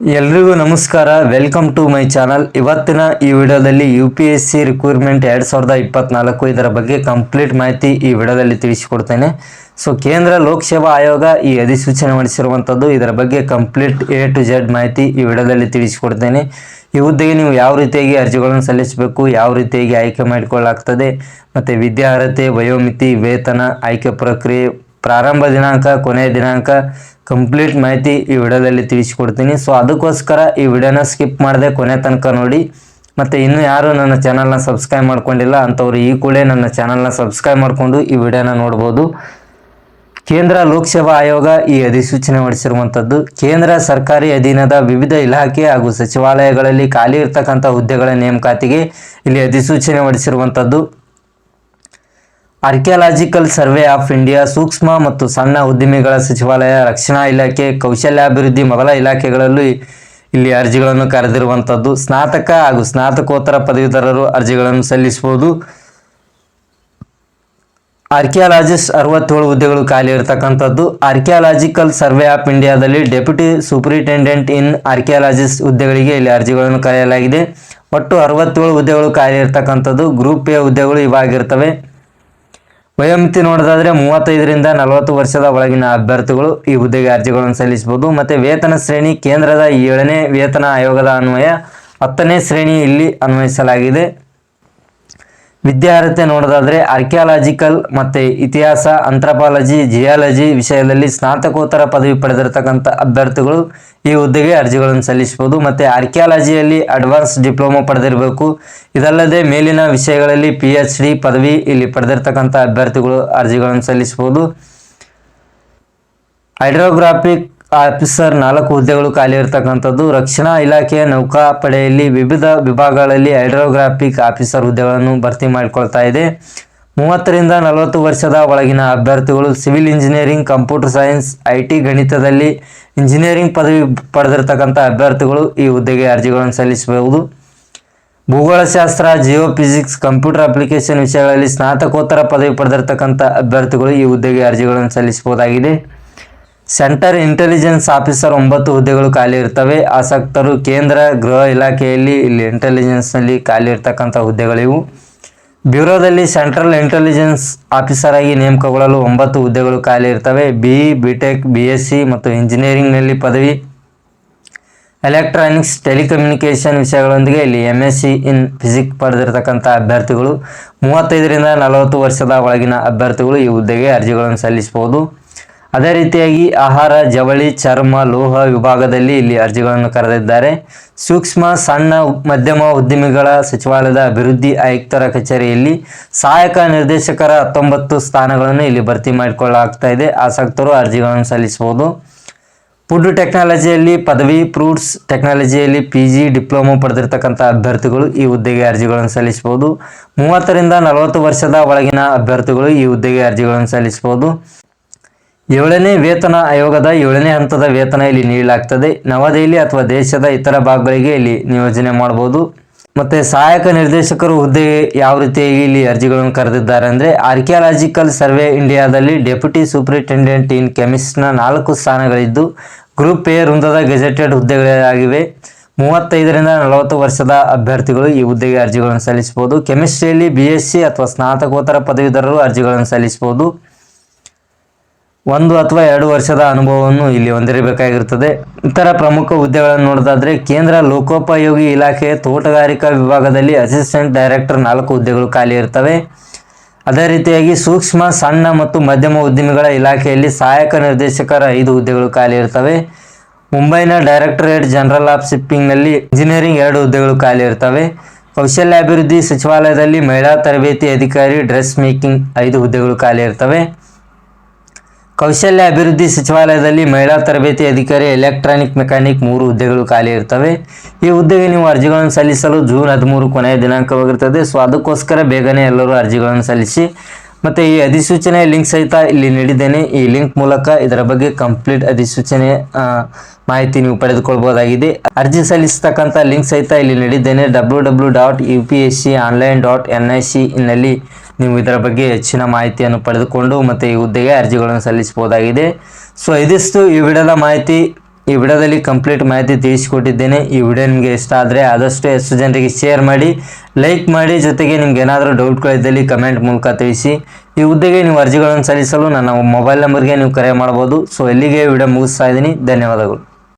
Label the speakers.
Speaker 1: ಎಲ್ರಿಗೂ ನಮಸ್ಕಾರ. Welcome to my channel. ಇವತ್ತಿನ ಈ ವಿಡಿಯೋದಲ್ಲಿ UPSC ರಿಕ್ರೂಟ್ಮೆಂಟ್ 2024 ಇದರ ಬಗ್ಗೆ ಕಂಪ್ಲೀಟ್ ಮಾಹಿತಿ ಈ ವಿಡಿಯೋದಲ್ಲಿ ತಿಳಿಸಿಕೊಡ್ತೇನೆ. ಸೊ ಕೇಂದ್ರ ಲೋಕಸೇವಾ ಆಯೋಗ ಈ ಅಧಿಸೂಚನೆ ಹೊರಡಿಸಿರುವಂಥದ್ದು. ಇದರ ಬಗ್ಗೆ ಕಂಪ್ಲೀಟ್ A to Z ಮಾಹಿತಿ ಈ ವಿಡಿಯೋದಲ್ಲಿ ತಿಳಿಸಿಕೊಡ್ತೇನೆ. ಈ ಹುದ್ದೆಗೆ ನೀವು ಯಾವ ರೀತಿಯಾಗಿ ಅರ್ಜಿಗಳನ್ನು ಸಲ್ಲಿಸಬೇಕು, ಯಾವ ರೀತಿಯಾಗಿ ಆಯ್ಕೆ ಮಾಡಿಕೊಳ್ಳಲಾಗ್ತದೆ, ಮತ್ತು ವಿದ್ಯಾರ್ಹತೆ, ವಯೋಮಿತಿ, ವೇತನ, ಆಯ್ಕೆ ಪ್ರಕ್ರಿಯೆ, ಪ್ರಾರಂಭ ದಿನಾಂಕ, ಕೊನೆಯ ದಿನಾಂಕ, ಕಂಪ್ಲೀಟ್ ಮಾಹಿತಿ ಈ ವಿಡಿಯೋದಲ್ಲಿ ತಿಳಿಸಿಕೊಡ್ತೀನಿ. ಸೊ ಅದಕ್ಕೋಸ್ಕರ ಈ ವಿಡಿಯೋನ ಸ್ಕಿಪ್ ಮಾಡದೆ ಕೊನೆ ತನಕ ನೋಡಿ. ಮತ್ತು ಇನ್ನೂ ಯಾರು ನನ್ನ ಚಾನಲ್ನ ಸಬ್ಸ್ಕ್ರೈಬ್ ಮಾಡ್ಕೊಂಡಿಲ್ಲ ಅಂಥವ್ರು ಈ ಕೂಡಲೇ ನನ್ನ ಚಾನಲ್ನ ಸಬ್ಸ್ಕ್ರೈಬ್ ಮಾಡಿಕೊಂಡು ಈ ವಿಡಿಯೋನ ನೋಡ್ಬೋದು. ಕೇಂದ್ರ ಲೋಕಸೇವಾ ಆಯೋಗ ಈ ಅಧಿಸೂಚನೆ ಹೊರಡಿಸಿರುವಂಥದ್ದು. ಕೇಂದ್ರ ಸರ್ಕಾರಿ ಅಧೀನದ ವಿವಿಧ ಇಲಾಖೆ ಹಾಗೂ ಸಚಿವಾಲಯಗಳಲ್ಲಿ ಖಾಲಿ ಇರ್ತಕ್ಕಂಥ ಹುದ್ದೆಗಳ ನೇಮಕಾತಿಗೆ ಇಲ್ಲಿ ಅಧಿಸೂಚನೆ ಹೊರಡಿಸಿರುವಂಥದ್ದು. ಆರ್ಕಿಯಾಲಜಿಕಲ್ ಸರ್ವೆ ಆಫ್ ಇಂಡಿಯಾ, ಸೂಕ್ಷ್ಮ ಮತ್ತು ಸಣ್ಣ ಉದ್ದಿಮೆಗಳ ಸಚಿವಾಲಯ, ರಕ್ಷಣಾ ಇಲಾಖೆ, ಕೌಶಲ್ಯಾಭಿವೃದ್ಧಿ ಮೊದಲ ಇಲಾಖೆಗಳಲ್ಲೂ ಇಲ್ಲಿ ಅರ್ಜಿಗಳನ್ನು ಕರೆದಿರುವಂಥದ್ದು. ಸ್ನಾತಕ ಹಾಗೂ ಸ್ನಾತಕೋತ್ತರ ಪದವೀಧರರು ಅರ್ಜಿಗಳನ್ನು ಸಲ್ಲಿಸಬಹುದು. ಆರ್ಕಿಯಾಲಜಿಸ್ಟ್ 67 ಹುದ್ದೆಗಳು ಖಾಲಿ ಇರತಕ್ಕಂಥದ್ದು. ಆರ್ಕಿಯಾಲಜಿಕಲ್ ಸರ್ವೆ ಆಫ್ ಇಂಡಿಯಾದಲ್ಲಿ ಡೆಪ್ಯೂಟಿ ಸೂಪರಿಂಟೆಂಡೆಂಟ್ ಇನ್ ಆರ್ಕಿಯಾಲಜಿಸ್ಟ್ ಹುದ್ದೆಗಳಿಗೆ ಇಲ್ಲಿ ಅರ್ಜಿಗಳನ್ನು ಕರೆಯಲಾಗಿದೆ. ಒಟ್ಟು 67 ಹುದ್ದೆಗಳು ಖಾಲಿ ಇರತಕ್ಕಂಥದ್ದು. ಗ್ರೂಪ್ ಎ ಹುದ್ದೆಗಳು ಇವಾಗಿರ್ತವೆ. ವಯೋಮಿತಿ ನೋಡೋದಾದರೆ 35ರಿಂದ 40 ವರ್ಷದ ಒಳಗಿನ ಅಭ್ಯರ್ಥಿಗಳು ಈ ಹುದ್ದೆಗೆ ಅರ್ಜಿಗಳನ್ನು ಸಲ್ಲಿಸಬಹುದು. ಮತ್ತು ವೇತನ ಶ್ರೇಣಿ ಕೇಂದ್ರದ 7ನೇ ವೇತನ ಆಯೋಗದ ಅನ್ವಯ 10ನೇ ಶ್ರೇಣಿ ಇಲ್ಲಿ ಅನ್ವಯಿಸಲಾಗಿದೆ. ವಿದ್ಯಾರ್ಹತೆ ನೋಡೋದಾದರೆ ಆರ್ಕಿಯಾಲಜಿಕಲ್ ಮತ್ತು ಇತಿಹಾಸ, ಆಂಥ್ರಪಾಲಜಿ, ಜಿಯಾಲಜಿ ವಿಷಯದಲ್ಲಿ ಸ್ನಾತಕೋತ್ತರ ಪದವಿ ಪಡೆದಿರತಕ್ಕಂಥ ಅಭ್ಯರ್ಥಿಗಳು ಈ ಹುದ್ದೆಗೆ ಅರ್ಜಿಗಳನ್ನು ಸಲ್ಲಿಸಬಹುದು. ಮತ್ತು ಆರ್ಕಿಯಾಲಜಿಯಲ್ಲಿ ಅಡ್ವಾನ್ಸ್ ಡಿಪ್ಲೊಮಾ ಪಡೆದಿರಬೇಕು. ಇದಲ್ಲದೆ ಮೇಲಿನ ವಿಷಯಗಳಲ್ಲಿ PhD ಪದವಿ ಇಲ್ಲಿ ಪಡೆದಿರತಕ್ಕಂಥ ಅಭ್ಯರ್ಥಿಗಳು ಅರ್ಜಿಗಳನ್ನು ಸಲ್ಲಿಸಬಹುದು. ಹೈಡ್ರೋಗ್ರಾಫಿಕ್ ಆಫೀಸರ್ 4 ಹುದ್ದೆಗಳು ಖಾಲಿ ಇರತಕ್ಕಂಥದ್ದು. ರಕ್ಷಣಾ ಇಲಾಖೆಯ ನೌಕಾಪಡೆಯಲ್ಲಿ ವಿವಿಧ ವಿಭಾಗಗಳಲ್ಲಿ ಹೈಡ್ರೋಗ್ರಾಫಿಕ್ ಆಫೀಸರ್ ಹುದ್ದೆಗಳನ್ನು ಭರ್ತಿ ಮಾಡಿಕೊಳ್ತಾ ಇದೆ. 30ರಿಂದ 40 ವರ್ಷದ ಒಳಗಿನ ಅಭ್ಯರ್ಥಿಗಳು civil engineering, computer science, IT, ಗಣಿತದಲ್ಲಿ ಇಂಜಿನಿಯರಿಂಗ್ ಪದವಿ ಪಡೆದಿರತಕ್ಕಂಥ ಅಭ್ಯರ್ಥಿಗಳು ಈ ಹುದ್ದೆಗೆ ಅರ್ಜಿಗಳನ್ನು ಸಲ್ಲಿಸಬಹುದು. ಭೂಗೋಳಶಾಸ್ತ್ರ, ಜಿಯೋಫಿಸಿಕ್ಸ್, ಕಂಪ್ಯೂಟರ್ ಅಪ್ಲಿಕೇಶನ್ ವಿಷಯಗಳಲ್ಲಿ ಸ್ನಾತಕೋತ್ತರ ಪದವಿ ಪಡೆದಿರತಕ್ಕಂಥ ಅಭ್ಯರ್ಥಿಗಳು ಈ ಹುದ್ದೆಗೆ ಅರ್ಜಿಗಳನ್ನು ಸಲ್ಲಿಸಬಹುದಾಗಿದೆ. ಸೆಂಟರ್ ಇಂಟೆಲಿಜೆನ್ಸ್ ಆಫೀಸರ್ 9 ಹುದ್ದೆಗಳು ಖಾಲಿ ಇರ್ತವೆ. ಆಸಕ್ತರು ಕೇಂದ್ರ ಗೃಹ ಇಲಾಖೆಯಲ್ಲಿ ಇಲ್ಲಿ ಇಂಟೆಲಿಜೆನ್ಸ್ನಲ್ಲಿ ಖಾಲಿ ಇರ್ತಕ್ಕಂಥ ಹುದ್ದೆಗಳಿವು. ಬ್ಯೂರೋದಲ್ಲಿ ಸೆಂಟ್ರಲ್ ಇಂಟೆಲಿಜೆನ್ಸ್ ಆಫೀಸರ್ ಆಗಿ ನೇಮಕಗೊಳ್ಳಲು 9 ಹುದ್ದೆಗಳು ಖಾಲಿ ಇರ್ತವೆ. BE, BTech, BSc ಮತ್ತು ಇಂಜಿನಿಯರಿಂಗ್ನಲ್ಲಿ ಪದವಿ, ಎಲೆಕ್ಟ್ರಾನಿಕ್ಸ್, ಟೆಲಿಕಮ್ಯುನಿಕೇಷನ್ ವಿಷಯಗಳೊಂದಿಗೆ ಇಲ್ಲಿ MSc ಇನ್ ಫಿಸಿಕ್ಸ್ ಪಡೆದಿರತಕ್ಕಂಥ ಅಭ್ಯರ್ಥಿಗಳು, 35ರಿಂದ 40 ವರ್ಷದ ಒಳಗಿನ ಅಭ್ಯರ್ಥಿಗಳು ಈ ಹುದ್ದೆಗೆ ಅರ್ಜಿಗಳನ್ನು ಸಲ್ಲಿಸಬಹುದು. ಅದೇ ರೀತಿಯಾಗಿ ಆಹಾರ, ಜವಳಿ, ಚರ್ಮ, ಲೋಹ ವಿಭಾಗದಲ್ಲಿ ಇಲ್ಲಿ ಅರ್ಜಿಗಳನ್ನು ಕರೆದಿದ್ದಾರೆ. ಸೂಕ್ಷ್ಮ, ಸಣ್ಣ, ಮಧ್ಯಮ ಉದ್ದಿಮೆಗಳ ಸಚಿವಾಲಯದ ಅಭಿವೃದ್ಧಿ ಆಯುಕ್ತರ ಕಚೇರಿಯಲ್ಲಿ ಸಹಾಯಕ ನಿರ್ದೇಶಕರ 19 ಸ್ಥಾನಗಳನ್ನು ಇಲ್ಲಿ ಭರ್ತಿ ಮಾಡಿಕೊಳ್ಳಲಾಗ್ತಾ ಇದೆ. ಆಸಕ್ತರು ಅರ್ಜಿಗಳನ್ನು ಸಲ್ಲಿಸಬಹುದು. ಫುಡ್ ಟೆಕ್ನಾಲಜಿಯಲ್ಲಿ ಪದವಿ, ಫ್ರೂಟ್ಸ್ ಟೆಕ್ನಾಲಜಿಯಲ್ಲಿ PG ಡಿಪ್ಲೊಮಾ ಪಡೆದಿರತಕ್ಕಂಥ ಅಭ್ಯರ್ಥಿಗಳು ಈ ಹುದ್ದೆಗೆ ಅರ್ಜಿಗಳನ್ನು ಸಲ್ಲಿಸಬಹುದು. 30ರಿಂದ 40 ವರ್ಷದ ಒಳಗಿನ ಅಭ್ಯರ್ಥಿಗಳು ಈ ಹುದ್ದೆಗೆ ಅರ್ಜಿಗಳನ್ನು ಸಲ್ಲಿಸಬಹುದು. 7ನೇ ವೇತನ ಆಯೋಗದ 7ನೇ ಹಂತದ ವೇತನ ಇಲ್ಲಿ ನೀಡಲಾಗ್ತದೆ. ನವದೆಹಲಿ ಅಥವಾ ದೇಶದ ಇತರ ಭಾಗಗಳಿಗೆ ಇಲ್ಲಿ ನಿಯೋಜನೆ ಮಾಡಬಹುದು. ಮತ್ತು ಸಹಾಯಕ ನಿರ್ದೇಶಕರು ಹುದ್ದೆಗೆ ಯಾವ ರೀತಿಯಾಗಿ ಇಲ್ಲಿ ಅರ್ಜಿಗಳನ್ನು ಕರೆದಿದ್ದಾರೆ ಅಂದರೆ, ಆರ್ಕಿಯಾಲಜಿಕಲ್ ಸರ್ವೆ ಇಂಡಿಯಾದಲ್ಲಿ ಡೆಪ್ಯೂಟಿ ಸೂಪರಿಂಟೆಂಡೆಂಟ್ ಇನ್ ಕೆಮಿಸ್ಟ್ನ 4 ಸ್ಥಾನಗಳಿದ್ದು ಗ್ರೂಪ್ ಎ ವೃಂದದ ಗೆಜೆಟೆಡ್ ಹುದ್ದೆಗಳಾಗಿವೆ. 35ರಿಂದ 40 ವರ್ಷದ ಅಭ್ಯರ್ಥಿಗಳು ಈ ಹುದ್ದೆಗೆ ಅರ್ಜಿಗಳನ್ನು ಸಲ್ಲಿಸಬಹುದು. ಕೆಮಿಸ್ಟ್ರಿಯಲ್ಲಿ BSc ಅಥವಾ ಸ್ನಾತಕೋತ್ತರ ಪದವೀಧರರು ಅರ್ಜಿಗಳನ್ನು ಸಲ್ಲಿಸಬಹುದು. 1 ಅಥವಾ 2 ವರ್ಷದ ಅನುಭವವನ್ನು ಇಲ್ಲಿ ಹೊಂದಿರಬೇಕಾಗಿರುತ್ತದೆ. ಇತರ ಪ್ರಮುಖ ಹುದ್ದೆಗಳನ್ನು ನೋಡೋದಾದರೆ ಕೇಂದ್ರ ಲೋಕೋಪಯೋಗಿ ಇಲಾಖೆಯ ತೋಟಗಾರಿಕಾ ವಿಭಾಗದಲ್ಲಿ ಅಸಿಸ್ಟೆಂಟ್ ಡೈರೆಕ್ಟರ್ 4 ಹುದ್ದೆಗಳು ಖಾಲಿ ಇರ್ತವೆ. ಅದೇ ರೀತಿಯಾಗಿ ಸೂಕ್ಷ್ಮ, ಸಣ್ಣ ಮತ್ತು ಮಧ್ಯಮ ಉದ್ದಿಮೆಗಳ ಇಲಾಖೆಯಲ್ಲಿ ಸಹಾಯಕ ನಿರ್ದೇಶಕರ 5 ಹುದ್ದೆಗಳು ಖಾಲಿ ಇರ್ತವೆ. ಮುಂಬೈನ ಡೈರೆಕ್ಟರೇಟ್ ಜನರಲ್ ಆಫ್ ಶಿಪ್ಪಿಂಗ್ನಲ್ಲಿ ಇಂಜಿನಿಯರಿಂಗ್ 2 ಹುದ್ದೆಗಳು ಖಾಲಿ ಇರ್ತವೆ. ಕೌಶಲ್ಯಾಭಿವೃದ್ಧಿ ಸಚಿವಾಲಯದಲ್ಲಿ ಮಹಿಳಾ ತರಬೇತಿ ಅಧಿಕಾರಿ, ಡ್ರೆಸ್ ಮೇಕಿಂಗ್ 5 ಹುದ್ದೆಗಳು ಖಾಲಿ ಇರ್ತವೆ. ಕೌಶಲ್ಯ ಅಭಿವೃದ್ಧಿ ಸಚಿವಾಲಯದಲ್ಲಿ ಮಹಿಳಾ ತರಬೇತಿ ಅಧಿಕಾರಿ, ಎಲೆಕ್ಟ್ರಾನಿಕ್ ಮೆಕ್ಯಾನಿಕ್ 3 ಹುದ್ದೆಗಳು ಖಾಲಿ ಇರ್ತವೆ. ಈ ಹುದ್ದೆಗೆ ನೀವು ಅರ್ಜಿಗಳನ್ನು ಸಲ್ಲಿಸಲು ಜೂನ್ 13 ಕೊನೆಯ ದಿನಾಂಕವಾಗಿರ್ತದೆ. ಸೊ ಅದಕ್ಕೋಸ್ಕರ ಬೇಗನೆ ಎಲ್ಲರೂ ಅರ್ಜಿಗಳನ್ನು ಸಲ್ಲಿಸಿ. ಮತ್ತು ಈ ಅಧಿಸೂಚನೆ ಲಿಂಕ್ ಸಹಿತ ಇಲ್ಲಿ ನೀಡಿದ್ದೇನೆ. ಈ ಲಿಂಕ್ ಮೂಲಕ ಇದರ ಬಗ್ಗೆ ಕಂಪ್ಲೀಟ್ ಅಧಿಸೂಚನೆ ಮಾಹಿತಿ ನೀವು ಪಡೆದುಕೊಳ್ಬೋದಾಗಿದೆ. ಅರ್ಜಿ ಸಲ್ಲಿಸತಕ್ಕಂಥ ಲಿಂಕ್ ಸಹಿತ ಇಲ್ಲಿ ನೀಡಿದ್ದೇನೆ. www.upsconline.nic ನಲ್ಲಿ ನೀವು ಇದರ ಬಗ್ಗೆ ಹೆಚ್ಚಿನ ಮಾಹಿತಿಯನ್ನು ಪಡೆದುಕೊಂಡು ಮತ್ತು ಈ ಹುದ್ದೆಗೆ ಅರ್ಜಿಗಳನ್ನು ಸಲ್ಲಿಸಬಹುದಾಗಿದೆ. ಸೊ ಇದಿಷ್ಟು ಈ ವಿಡಿಯೋದ ಮಾಹಿತಿ. ಈ ವಿಡಿಯೋದಲ್ಲಿ ಕಂಪ್ಲೀಟ್ ಮಾಹಿತಿ ತಿಳಿಸಿಕೊಟ್ಟಿದ್ದೇನೆ. ಈ ವಿಡಿಯೋ ನಿಮಗೆ ಇಷ್ಟ ಆದರೆ ಆದಷ್ಟು ಹೆಚ್ಚು ಜನರಿಗೆ ಶೇರ್ ಮಾಡಿ, ಲೈಕ್ ಮಾಡಿ. ಜೊತೆಗೆ ನಿಮ್ಗೆ ಏನಾದರೂ ಡೌಟ್ಗಳಿದ್ದಲ್ಲಿ ಕಮೆಂಟ್ ಮೂಲಕ ತಿಳಿಸಿ. ಈ ಹುದ್ದೆಗೆ ನೀವು ಅರ್ಜಿಗಳನ್ನು ಸಲ್ಲಿಸಲು ನನ್ನ ಮೊಬೈಲ್ ನಂಬರ್ಗೆ ನೀವು ಕರೆ ಮಾಡ್ಬೋದು. ಸೊ ಇಲ್ಲಿಗೆ ವಿಡಿಯೋ ಮುಗಿಸ್ತಾ ಇದ್ದೀನಿ. ಧನ್ಯವಾದಗಳು.